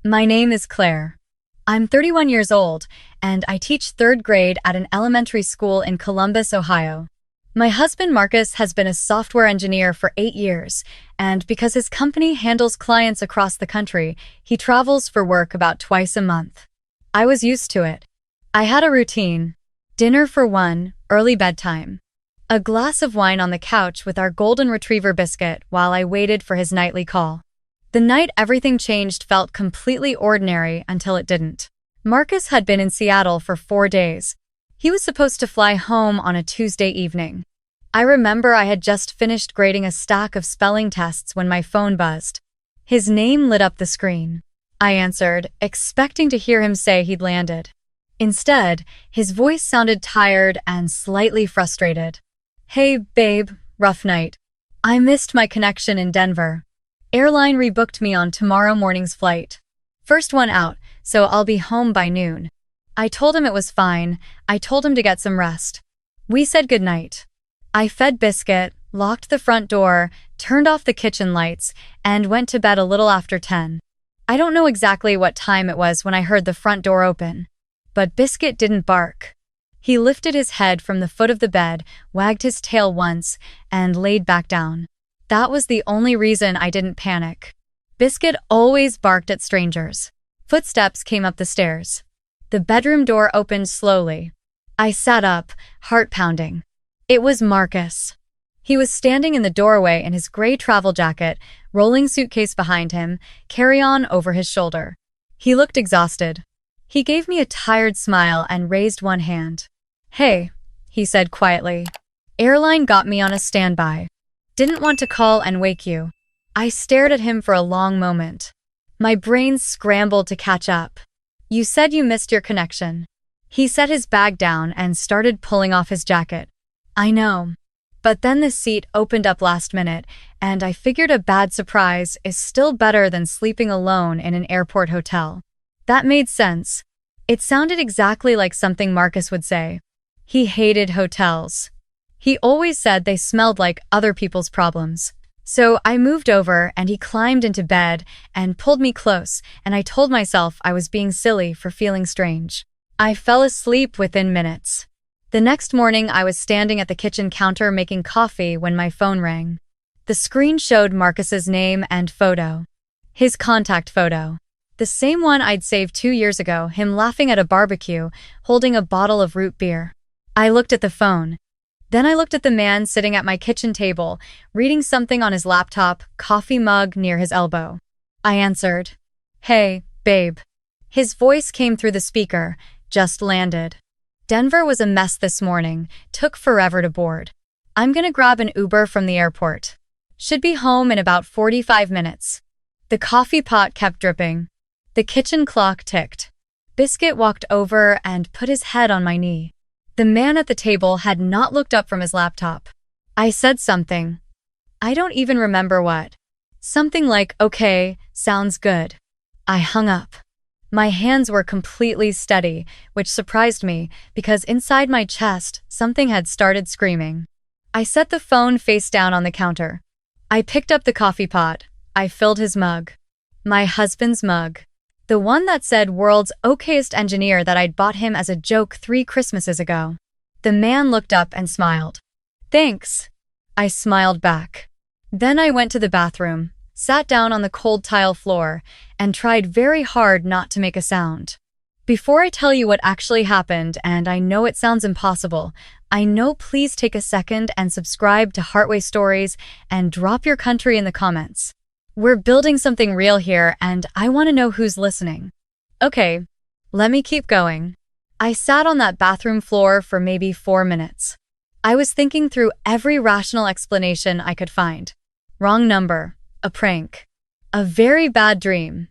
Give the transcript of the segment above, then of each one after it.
My name is Claire. I'm 31 years old, and I teach third grade at an elementary school in Columbus, Ohio. My husband Marcus has been a software engineer for 8 years, and because his company handles clients across the country, he travels for work about twice a month. I was used to it. I had a routine: dinner for one, early bedtime, a glass of wine on the couch with our golden retriever biscuit while I waited for his nightly call. The night everything changed felt completely ordinary until it didn't. Marcus had been in Seattle for 4 days. He was supposed to fly home on a Tuesday evening. I remember I had just finished grading a stack of spelling tests when my phone buzzed. His name lit up the screen. I answered, expecting to hear him say he'd landed. Instead, his voice sounded tired and slightly frustrated. "Hey, babe, rough night. I missed my connection in Denver. Airline rebooked me on tomorrow morning's flight. First one out, so I'll be home by noon." I told him it was fine. I told him to get some rest. We said goodnight. I fed Biscuit, locked the front door, turned off the kitchen lights, and went to bed a little after 10. I don't know exactly what time it was when I heard the front door open, but Biscuit didn't bark. He lifted his head from the foot of the bed, wagged his tail once, and laid back down. That was the only reason I didn't panic. Biscuit always barked at strangers. Footsteps came up the stairs. The bedroom door opened slowly. I sat up, heart pounding. It was Marcus. He was standing in the doorway in his gray travel jacket, rolling suitcase behind him, carry-on over his shoulder. He looked exhausted. He gave me a tired smile and raised one hand. "Hey," he said quietly. "Airline got me on a standby. Didn't want to call and wake you." I stared at him for a long moment. My brain scrambled to catch up. "You said you missed your connection." He set his bag down and started pulling off his jacket. "I know. But then the seat opened up last minute, and I figured a bad surprise is still better than sleeping alone in an airport hotel." That made sense. It sounded exactly like something Marcus would say. He hated hotels. He always said they smelled like other people's problems. So I moved over and he climbed into bed and pulled me close, and I told myself I was being silly for feeling strange. I fell asleep within minutes. The next morning I was standing at the kitchen counter making coffee when my phone rang. The screen showed Marcus's name and photo. His contact photo. The same one I'd saved 2 years ago, him laughing at a barbecue, holding a bottle of root beer. I looked at the phone. Then I looked at the man sitting at my kitchen table, reading something on his laptop, coffee mug near his elbow. I answered. "Hey, babe." His voice came through the speaker, just landed. "Denver was a mess this morning, took forever to board. I'm gonna grab an Uber from the airport. Should be home in about 45 minutes. The coffee pot kept dripping. The kitchen clock ticked. Biscuit walked over and put his head on my knee. The man at the table had not looked up from his laptop. I said something. I don't even remember what. Something like, "Okay, sounds good." I hung up. My hands were completely steady, which surprised me because inside my chest, something had started screaming. I set the phone face down on the counter. I picked up the coffee pot. I filled his mug. My husband's mug. The one that said "World's Okayest Engineer" that I'd bought him as a joke 3 Christmases ago. The man looked up and smiled. "Thanks." I smiled back. Then I went to the bathroom, sat down on the cold tile floor, and tried very hard not to make a sound. Before I tell you what actually happened, and I know it sounds impossible, please take a second and subscribe to Heartway Stories and drop your country in the comments. We're building something real here, and I want to know who's listening. Okay, let me keep going. I sat on that bathroom floor for maybe 4 minutes. I was thinking through every rational explanation I could find. Wrong number, a prank, a very bad dream,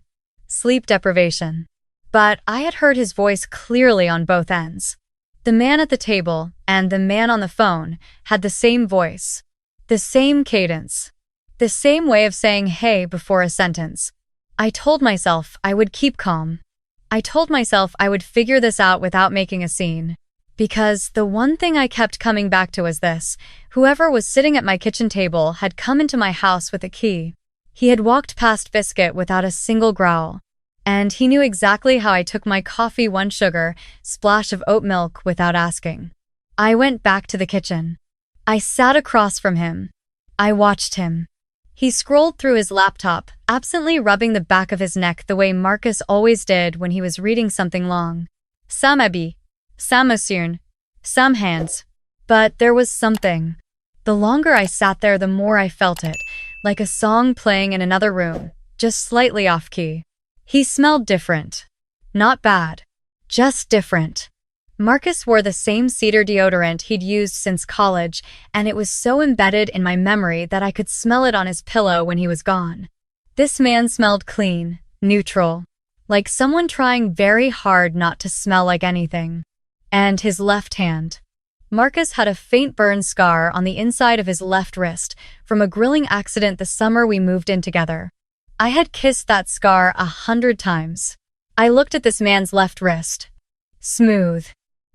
sleep deprivation. But I had heard his voice clearly on both ends. The man at the table and the man on the phone had the same voice, the same cadence, the same way of saying "hey" before a sentence. I told myself I would keep calm. I told myself I would figure this out without making a scene. Because the one thing I kept coming back to was this: whoever was sitting at my kitchen table had come into my house with a key. He had walked past Biscuit without a single growl. And he knew exactly how I took my coffee, 1 sugar, splash of oat milk without asking. I went back to the kitchen. I sat across from him. I watched him. He scrolled through his laptop, absently rubbing the back of his neck the way Marcus always did when he was reading something long. Some abi, some asirn, some hands. But there was something. The longer I sat there, the more I felt it, like a song playing in another room, just slightly off-key. He smelled different. Not bad. Just different. Marcus wore the same cedar deodorant he'd used since college, and it was so embedded in my memory that I could smell it on his pillow when he was gone. This man smelled clean, neutral, like someone trying very hard not to smell like anything. And his left hand. Marcus had a faint burn scar on the inside of his left wrist from a grilling accident the summer we moved in together. I had kissed that scar 100 times. I looked at this man's left wrist. Smooth.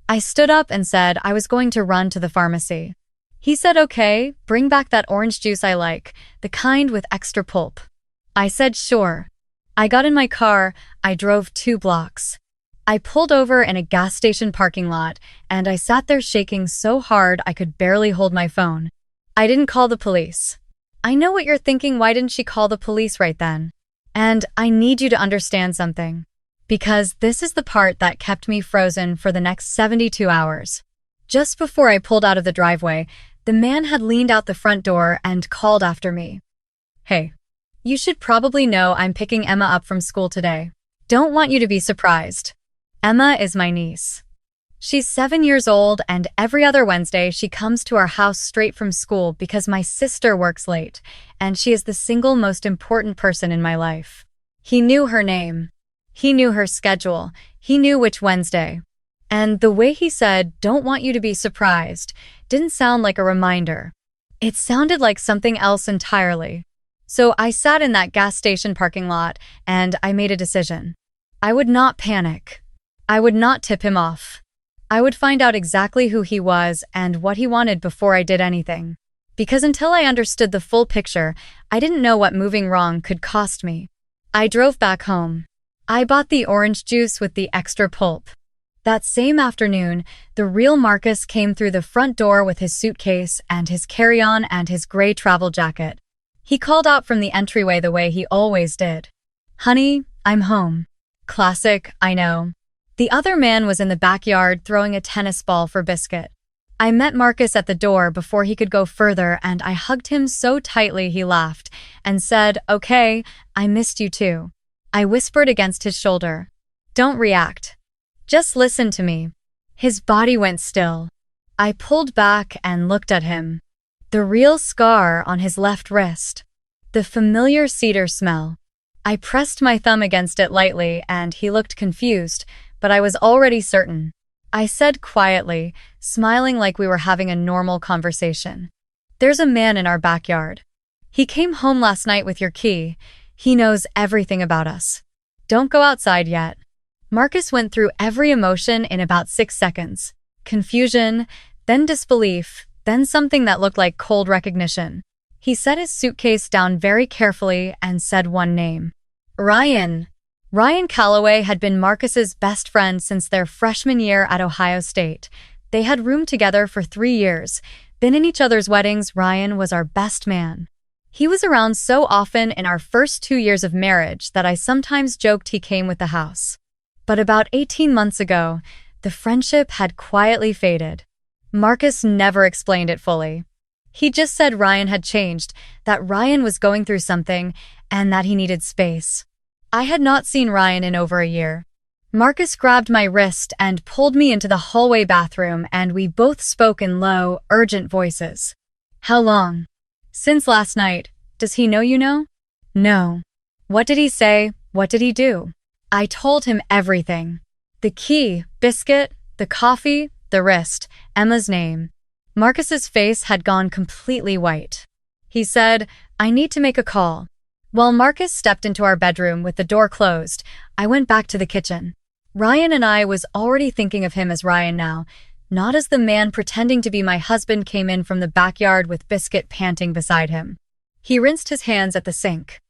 I stood up and said I was going to run to the pharmacy. He said, okay, bring back that orange juice I like, the kind with extra pulp. I said, sure. I got in my car. I drove 2 blocks. I pulled over in a gas station parking lot, and I sat there shaking so hard I could barely hold my phone. I didn't call the police. I know what you're thinking, why didn't she call the police right then? And I need you to understand something. Because this is the part that kept me frozen for the next 72 hours. Just before I pulled out of the driveway, the man had leaned out the front door and called after me. Hey, you should probably know I'm picking Emma up from school today. Don't want you to be surprised. Emma is my niece. She's 7 years old, and every other Wednesday she comes to our house straight from school because my sister works late, and she is the single most important person in my life. He knew her name. He knew her schedule. He knew which Wednesday. And the way he said, don't want you to be surprised, didn't sound like a reminder. It sounded like something else entirely. So I sat in that gas station parking lot, and I made a decision. I would not panic. I would not tip him off. I would find out exactly who he was and what he wanted before I did anything. Because until I understood the full picture, I didn't know what moving wrong could cost me. I drove back home. I bought the orange juice with the extra pulp. That same afternoon, the real Marcus came through the front door with his suitcase and his carry-on and his gray travel jacket. He called out from the entryway the way he always did. Honey, I'm home. Classic, I know. The other man was in the backyard throwing a tennis ball for Biscuit. I met Marcus at the door before he could go further, and I hugged him so tightly he laughed and said, okay, I missed you too. I whispered against his shoulder. Don't react. Just listen to me. His body went still. I pulled back and looked at him. The real scar on his left wrist. The familiar cedar smell. I pressed my thumb against it lightly, and he looked confused, but I was already certain. I said quietly, smiling like we were having a normal conversation. There's a man in our backyard. He came home last night with your key. He knows everything about us. Don't go outside yet. Marcus went through every emotion in about 6 seconds. Confusion, then disbelief, then something that looked like cold recognition. He set his suitcase down very carefully and said one name. Ryan. Ryan Calloway had been Marcus's best friend since their freshman year at Ohio State. They had roomed together for 3 years, been in each other's weddings. Ryan was our best man. He was around so often in our first 2 years of marriage that I sometimes joked he came with the house. But about 18 months ago, the friendship had quietly faded. Marcus never explained it fully. He just said Ryan had changed, that Ryan was going through something, and that he needed space. I had not seen Ryan in over a year. Marcus grabbed my wrist and pulled me into the hallway bathroom, and we both spoke in low, urgent voices. How long? Since last night. Does he know you know? No. What did he say? What did he do? I told him everything. The key, Biscuit, the coffee, the wrist, Emma's name. Marcus's face had gone completely white. He said, I need to make a call. While Marcus stepped into our bedroom with the door closed, I went back to the kitchen. Ryan and I was already thinking of him as Ryan now, not as the man pretending to be my husband came in from the backyard with Biscuit panting beside him. He rinsed his hands at the sink.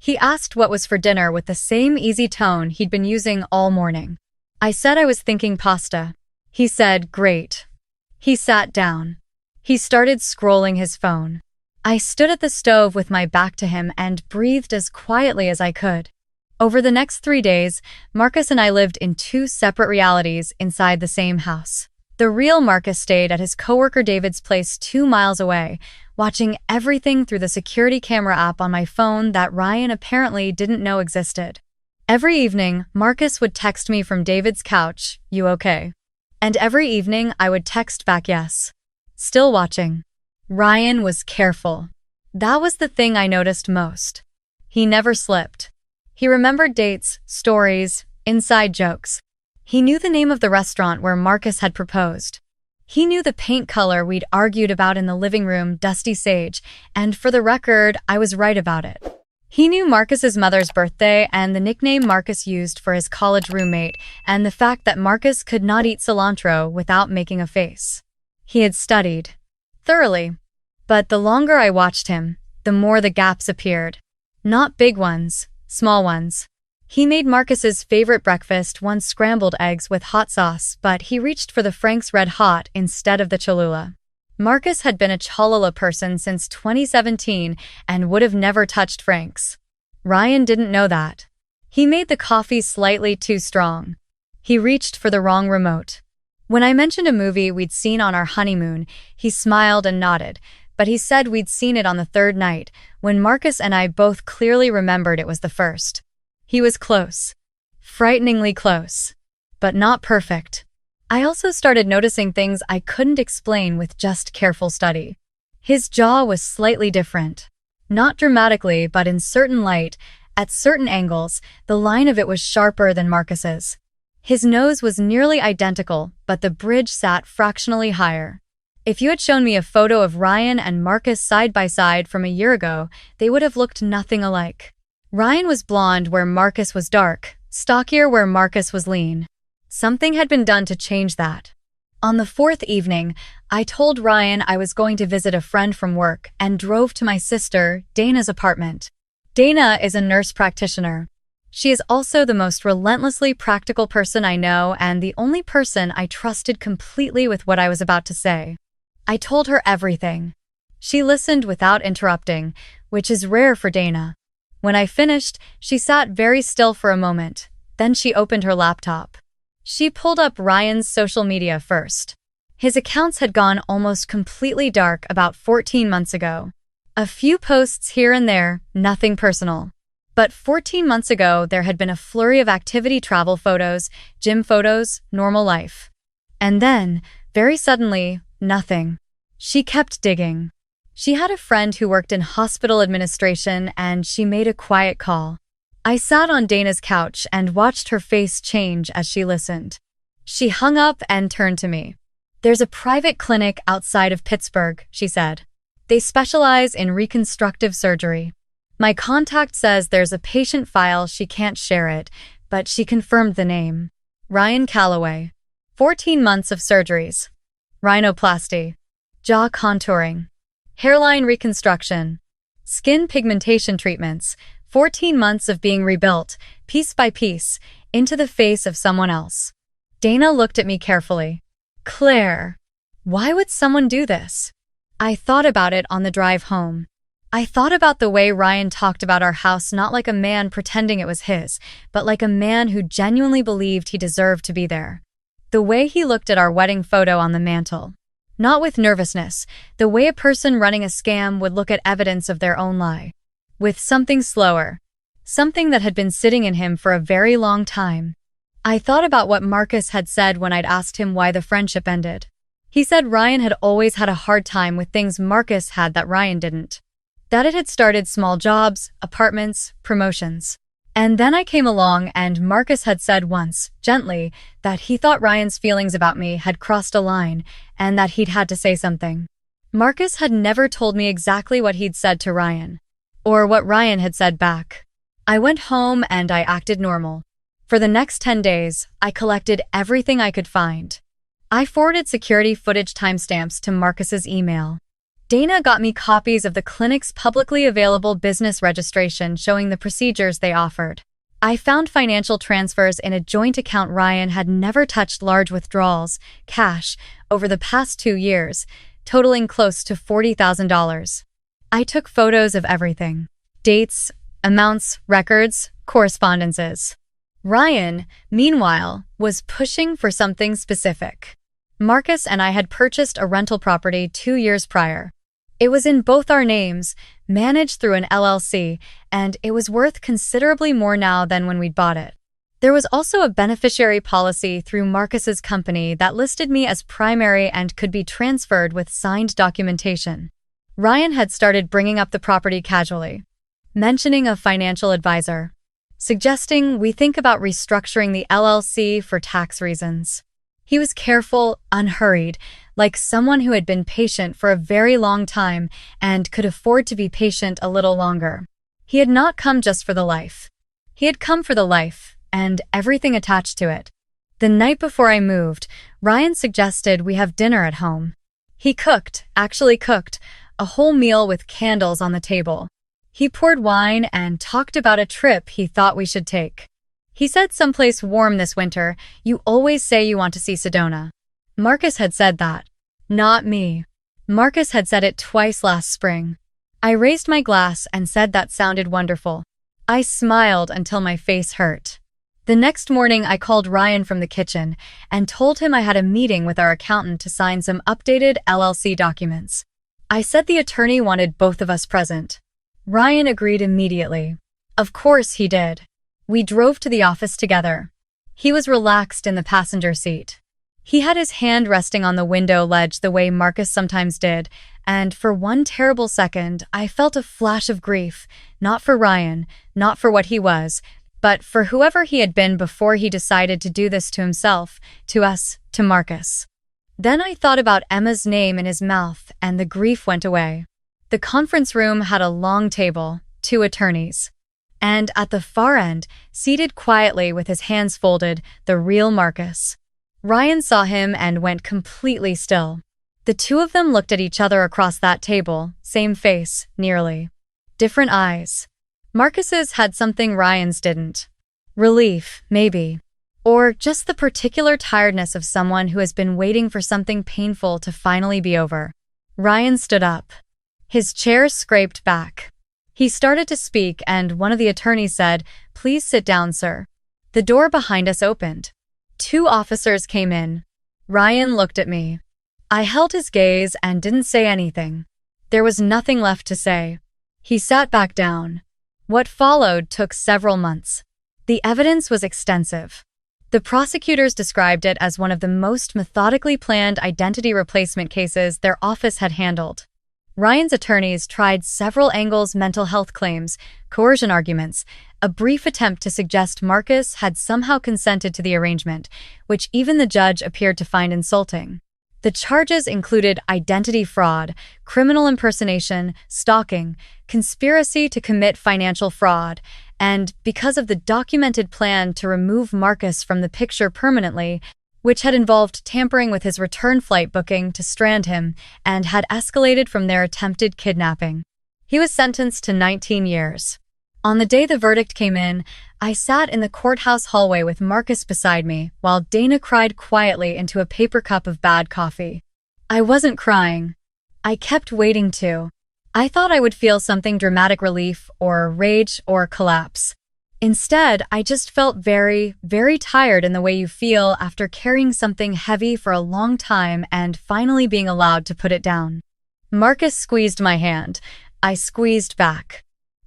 He asked what was for dinner with the same easy tone he'd been using all morning. I said I was thinking pasta. He said, "Great." He sat down. He started scrolling his phone. I stood at the stove with my back to him and breathed as quietly as I could. Over the next 3 days, Marcus and I lived in two separate realities inside the same house. The real Marcus stayed at his coworker David's place 2 miles away, watching everything through the security camera app on my phone that Ryan apparently didn't know existed. Every evening, Marcus would text me from David's couch, "You okay?" And every evening, I would text back yes. Still watching. Ryan was careful. That was the thing I noticed most. He never slipped. He remembered dates, stories, inside jokes. He knew the name of the restaurant where Marcus had proposed. He knew the paint color we'd argued about in the living room, dusty sage, and for the record, I was right about it. He knew Marcus's mother's birthday and the nickname Marcus used for his college roommate, and the fact that Marcus could not eat cilantro without making a face. He had studied. Thoroughly. But the longer I watched him, the more the gaps appeared. Not big ones, small ones. He made Marcus's favorite breakfast, one scrambled eggs with hot sauce, but he reached for the Frank's Red Hot instead of the Cholula. Marcus had been a Cholula person since 2017 and would have never touched Frank's. Ryan didn't know that. He made the coffee slightly too strong. He reached for the wrong remote. When I mentioned a movie we'd seen on our honeymoon, he smiled and nodded, but he said we'd seen it on the third night, when Marcus and I both clearly remembered it was the first. He was close. Frighteningly close. But not perfect. I also started noticing things I couldn't explain with just careful study. His jaw was slightly different. Not dramatically, but in certain light, at certain angles, the line of it was sharper than Marcus's. His nose was nearly identical, but the bridge sat fractionally higher. If you had shown me a photo of Ryan and Marcus side by side from a year ago, they would have looked nothing alike. Ryan was blonde where Marcus was dark, stockier where Marcus was lean. Something had been done to change that. On the fourth evening, I told Ryan I was going to visit a friend from work and drove to my sister, Dana's apartment. Dana is a nurse practitioner. She is also the most relentlessly practical person I know and the only person I trusted completely with what I was about to say. I told her everything. She listened without interrupting, which is rare for Dana. When I finished, she sat very still for a moment. Then she opened her laptop. She pulled up Ryan's social media first. His accounts had gone almost completely dark about 14 months ago. A few posts here and there, nothing personal. But 14 months ago, there had been a flurry of activity travel photos, gym photos, normal life. And then, very suddenly, nothing. She kept digging. She had a friend who worked in hospital administration and she made a quiet call. I sat on Dana's couch and watched her face change as she listened. She hung up and turned to me. "There's a private clinic outside of Pittsburgh," she said. "They specialize in reconstructive surgery. My contact says there's a patient file, she can't share it, but she confirmed the name. Ryan Calloway. 14 months of surgeries. Rhinoplasty. Jaw contouring. Hairline reconstruction. Skin pigmentation treatments. 14 months of being rebuilt, piece by piece, into the face of someone else." Dana looked at me carefully. "Claire, why would someone do this?" I thought about it on the drive home. I thought about the way Ryan talked about our house not like a man pretending it was his, but like a man who genuinely believed he deserved to be there. The way he looked at our wedding photo on the mantle. Not with nervousness, the way a person running a scam would look at evidence of their own lie. With something slower. Something that had been sitting in him for a very long time. I thought about what Marcus had said when I'd asked him why the friendship ended. He said Ryan had always had a hard time with things Marcus had that Ryan didn't. That it had started small jobs, apartments, promotions. And then I came along and Marcus had said once, gently, that he thought Ryan's feelings about me had crossed a line and that he'd had to say something. Marcus had never told me exactly what he'd said to Ryan. Or what Ryan had said back. I went home and I acted normal. For the next 10 days, I collected everything I could find. I forwarded security footage timestamps to Marcus's email. Dana got me copies of the clinic's publicly available business registration showing the procedures they offered. I found financial transfers in a joint account. Ryan had never touched large withdrawals, cash, over the past 2 years, totaling close to $40,000. I took photos of everything: dates, amounts, records, correspondences. Ryan, meanwhile, was pushing for something specific. Marcus and I had purchased a rental property 2 years prior. It was in both our names, managed through an LLC, and it was worth considerably more now than when we'd bought it. There was also a beneficiary policy through Marcus's company that listed me as primary and could be transferred with signed documentation. Ryan had started bringing up the property casually, mentioning a financial advisor, suggesting we think about restructuring the LLC for tax reasons. He was careful, unhurried, like someone who had been patient for a very long time and could afford to be patient a little longer. He had not come just for the life. He had come for the life and everything attached to it. The night before I moved, Ryan suggested we have dinner at home. He actually cooked, a whole meal with candles on the table. He poured wine and talked about a trip he thought we should take. He said someplace warm this winter. You always say you want to see Sedona. Marcus had said that. Not me. Marcus had said it twice last spring. I raised my glass and said that sounded wonderful. I smiled until my face hurt. The next morning, I called Ryan from the kitchen and told him I had a meeting with our accountant to sign some updated LLC documents. I said the attorney wanted both of us present. Ryan agreed immediately. Of course he did. We drove to the office together. He was relaxed in the passenger seat. He had his hand resting on the window ledge the way Marcus sometimes did, and for one terrible second, I felt a flash of grief, not for Ryan, not for what he was, but for whoever he had been before he decided to do this to himself, to us, to Marcus. Then I thought about Emma's name in his mouth, and the grief went away. The conference room had a long table, 2 attorneys. And at the far end, seated quietly with his hands folded, the real Marcus. Ryan saw him and went completely still. The two of them looked at each other across that table, same face, nearly. Different eyes. Marcus's had something Ryan's didn't. Relief, maybe. Or just the particular tiredness of someone who has been waiting for something painful to finally be over. Ryan stood up. His chair scraped back. He started to speak, and one of the attorneys said, "Please sit down, sir." The door behind us opened. 2 officers came in. Ryan looked at me. I held his gaze and didn't say anything. There was nothing left to say. He sat back down. What followed took several months. The evidence was extensive. The prosecutors described it as one of the most methodically planned identity replacement cases their office had handled. Ryan's attorneys tried several angles: mental health claims, coercion arguments, a brief attempt to suggest Marcus had somehow consented to the arrangement, which even the judge appeared to find insulting. The charges included identity fraud, criminal impersonation, stalking, conspiracy to commit financial fraud, and, because of the documented plan to remove Marcus from the picture permanently, which had involved tampering with his return flight booking to strand him and had escalated from their attempted kidnapping. He was sentenced to 19 years. On the day the verdict came in, I sat in the courthouse hallway with Marcus beside me while Dana cried quietly into a paper cup of bad coffee. I wasn't crying. I kept waiting to. I thought I would feel something: dramatic relief or rage or collapse. Instead, I just felt very, very tired in the way you feel after carrying something heavy for a long time and finally being allowed to put it down. Marcus squeezed my hand. I squeezed back.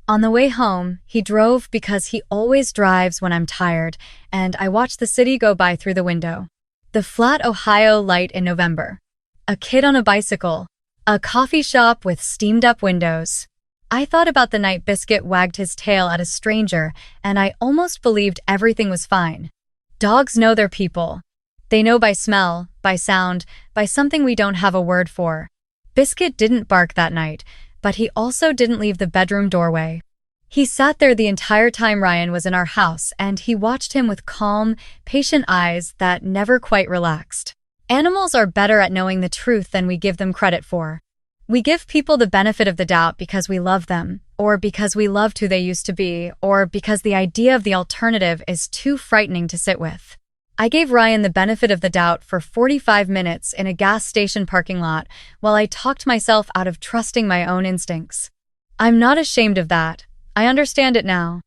On the way home, he drove because he always drives when I'm tired, and I watched the city go by through the window. The flat Ohio light in November. A kid on a bicycle. A coffee shop with steamed-up windows. I thought about the night Biscuit wagged his tail at a stranger, and I almost believed everything was fine. Dogs know their people. They know by smell, by sound, by something we don't have a word for. Biscuit didn't bark that night, but he also didn't leave the bedroom doorway. He sat there the entire time Ryan was in our house, and he watched him with calm, patient eyes that never quite relaxed. Animals are better at knowing the truth than we give them credit for. We give people the benefit of the doubt because we love them, or because we loved who they used to be, or because the idea of the alternative is too frightening to sit with. I gave Ryan the benefit of the doubt for 45 minutes in a gas station parking lot while I talked myself out of trusting my own instincts. I'm not ashamed of that. I understand it now.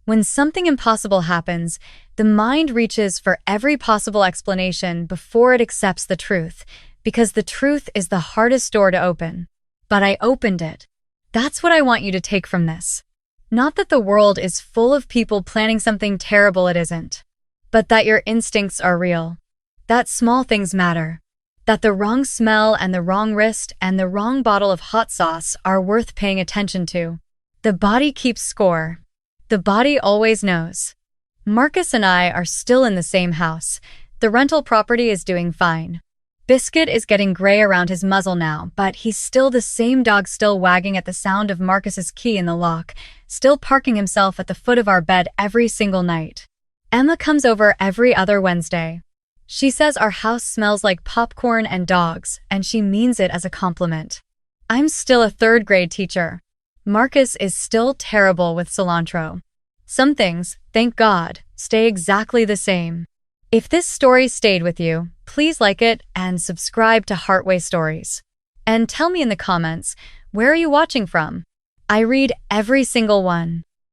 When something impossible happens, the mind reaches for every possible explanation before it accepts the truth, because the truth is the hardest door to open. But I opened it. That's what I want you to take from this. Not that the world is full of people planning something terrible it isn't, but that your instincts are real. That small things matter. That the wrong smell and the wrong wrist and the wrong bottle of hot sauce are worth paying attention to. The body keeps score. The body always knows. Marcus and I are still in the same house. The rental property is doing fine. Biscuit is getting gray around his muzzle now, but he's still the same dog, still wagging at the sound of Marcus's key in the lock, still parking himself at the foot of our bed every single night. Emma comes over every other Wednesday. She says our house smells like popcorn and dogs, and she means it as a compliment. I'm still a third-grade teacher. Marcus is still terrible with cilantro. Some things, thank God, stay exactly the same. If this story stayed with you, please like it and subscribe to Heartway Stories. And tell me in the comments, where are you watching from? I read every single one.